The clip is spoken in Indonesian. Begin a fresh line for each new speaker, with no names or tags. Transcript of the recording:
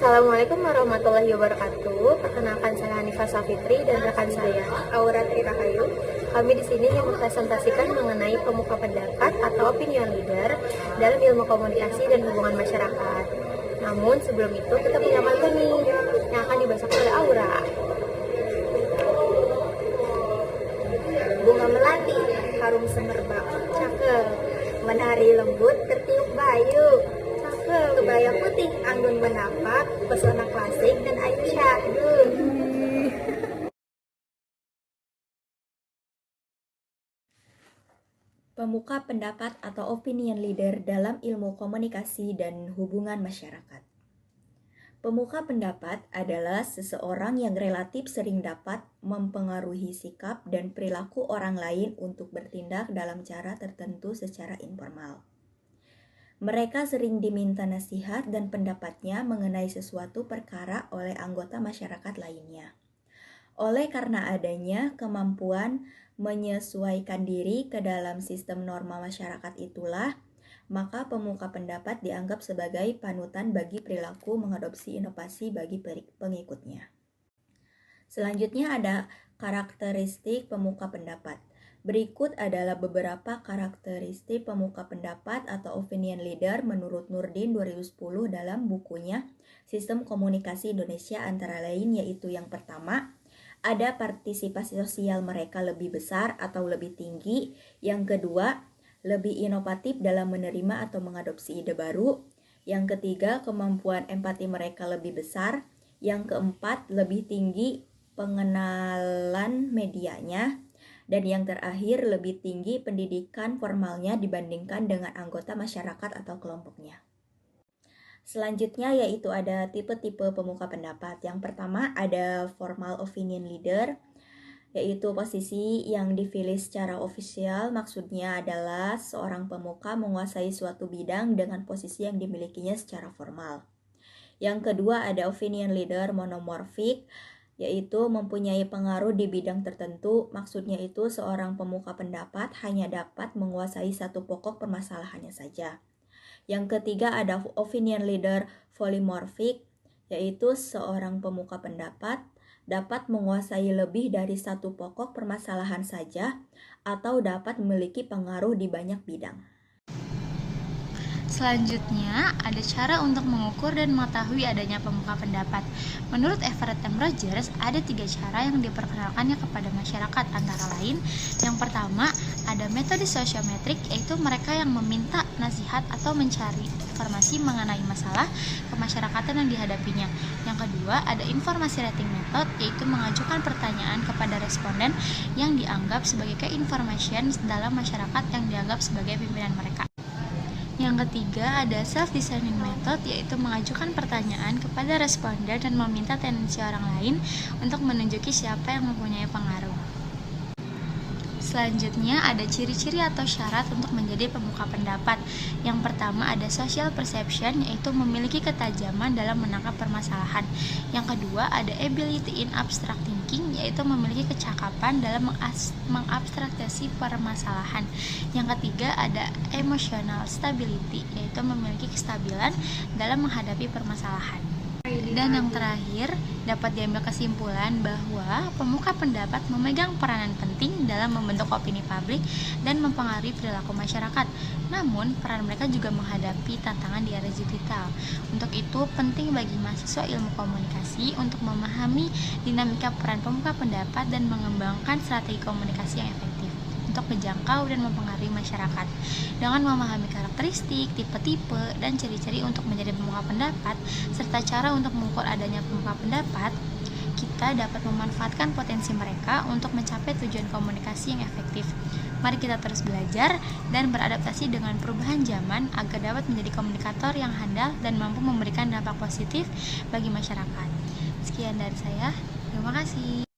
Assalamualaikum warahmatullahi wabarakatuh. Perkenalkan, saya Hanifah Safitri dan rekan saya Aura Tri Rahayu. Kami di sini ingin mempresentasikan mengenai pemuka pendapat atau opinion leader dalam ilmu komunikasi dan hubungan masyarakat. Namun sebelum itu kita punya materi yang akan dibacakan oleh Aura. Bunga melati, harum semerbak, cakep. Menari lembut, tertiup bayu, cakep. Kebaya putih, anggun menapak, pesona klasik dan air syahdu.
Pemuka pendapat atau opinion leader dalam ilmu komunikasi dan hubungan masyarakat. Pemuka pendapat adalah seseorang yang relatif sering dapat mempengaruhi sikap dan perilaku orang lain untuk bertindak dalam cara tertentu secara informal. Mereka sering diminta nasihat dan pendapatnya mengenai sesuatu perkara oleh anggota masyarakat lainnya. Oleh karena adanya kemampuan menyesuaikan diri ke dalam sistem norma masyarakat itulah, maka pemuka pendapat dianggap sebagai panutan bagi perilaku mengadopsi inovasi bagi pengikutnya. Selanjutnya ada karakteristik pemuka pendapat. Berikut adalah beberapa karakteristik pemuka pendapat atau opinion leader menurut Nurdin 2010 dalam bukunya Sistem Komunikasi Indonesia, antara lain yaitu yang pertama, ada partisipasi sosial mereka lebih besar atau lebih tinggi. Yang kedua, lebih inovatif dalam menerima atau mengadopsi ide baru. Yang ketiga, kemampuan empati mereka lebih besar. Yang keempat, lebih tinggi pengenalan medianya. Dan yang terakhir, lebih tinggi pendidikan formalnya dibandingkan dengan anggota masyarakat atau kelompoknya. Selanjutnya yaitu ada tipe-tipe pemuka pendapat. Yang pertama ada formal opinion leader, yaitu posisi yang dipilih secara ofisial. Maksudnya adalah seorang pemuka menguasai suatu bidang dengan posisi yang dimilikinya secara formal. Yang kedua ada opinion leader monomorfik, yaitu mempunyai pengaruh di bidang tertentu. Maksudnya itu seorang pemuka pendapat hanya dapat menguasai satu pokok permasalahannya saja. Yang ketiga ada opinion leader polymorphic, yaitu seorang pemuka pendapat dapat menguasai lebih dari satu pokok permasalahan saja atau dapat memiliki pengaruh di banyak bidang.
Selanjutnya, ada cara untuk mengukur dan mengetahui adanya pemuka pendapat. Menurut Everett M. Rogers, ada 3 cara yang diperkenalkannya kepada masyarakat, antara lain, yang pertama, ada metode sosiometrik, yaitu mereka yang meminta nasihat atau mencari informasi mengenai masalah kemasyarakatan yang dihadapinya. Yang kedua, ada informasi rating method, yaitu mengajukan pertanyaan kepada responden yang dianggap sebagai key information dalam masyarakat yang dianggap sebagai pimpinan mereka. Yang ketiga ada self-designing method, yaitu mengajukan pertanyaan kepada responden dan meminta tendensi orang lain untuk menunjuki siapa yang mempunyai pengaruh. Selanjutnya ada ciri-ciri atau syarat untuk menjadi pemuka pendapat. Yang pertama ada social perception, yaitu memiliki ketajaman dalam menangkap permasalahan. Yang kedua ada ability in abstract thinking, yaitu memiliki kecakapan dalam mengabstraktasi permasalahan. Yang ketiga ada emotional stability, yaitu memiliki kestabilan dalam menghadapi permasalahan. Dan yang terakhir, dapat diambil kesimpulan bahwa pemuka pendapat memegang peranan penting dalam membentuk opini publik dan mempengaruhi perilaku masyarakat. Namun, peran mereka juga menghadapi tantangan di era digital. Untuk itu, penting bagi mahasiswa ilmu komunikasi untuk memahami dinamika peran pemuka pendapat dan mengembangkan strategi komunikasi yang efektif untuk menjangkau dan mempengaruhi masyarakat. Dengan memahami karakteristik, tipe-tipe, dan ciri-ciri untuk menjadi pemuka pendapat, serta cara untuk mengukur adanya pemuka pendapat, kita dapat memanfaatkan potensi mereka untuk mencapai tujuan komunikasi yang efektif. Mari kita terus belajar dan beradaptasi dengan perubahan zaman agar dapat menjadi komunikator yang handal dan mampu memberikan dampak positif bagi masyarakat. Sekian dari saya, terima kasih.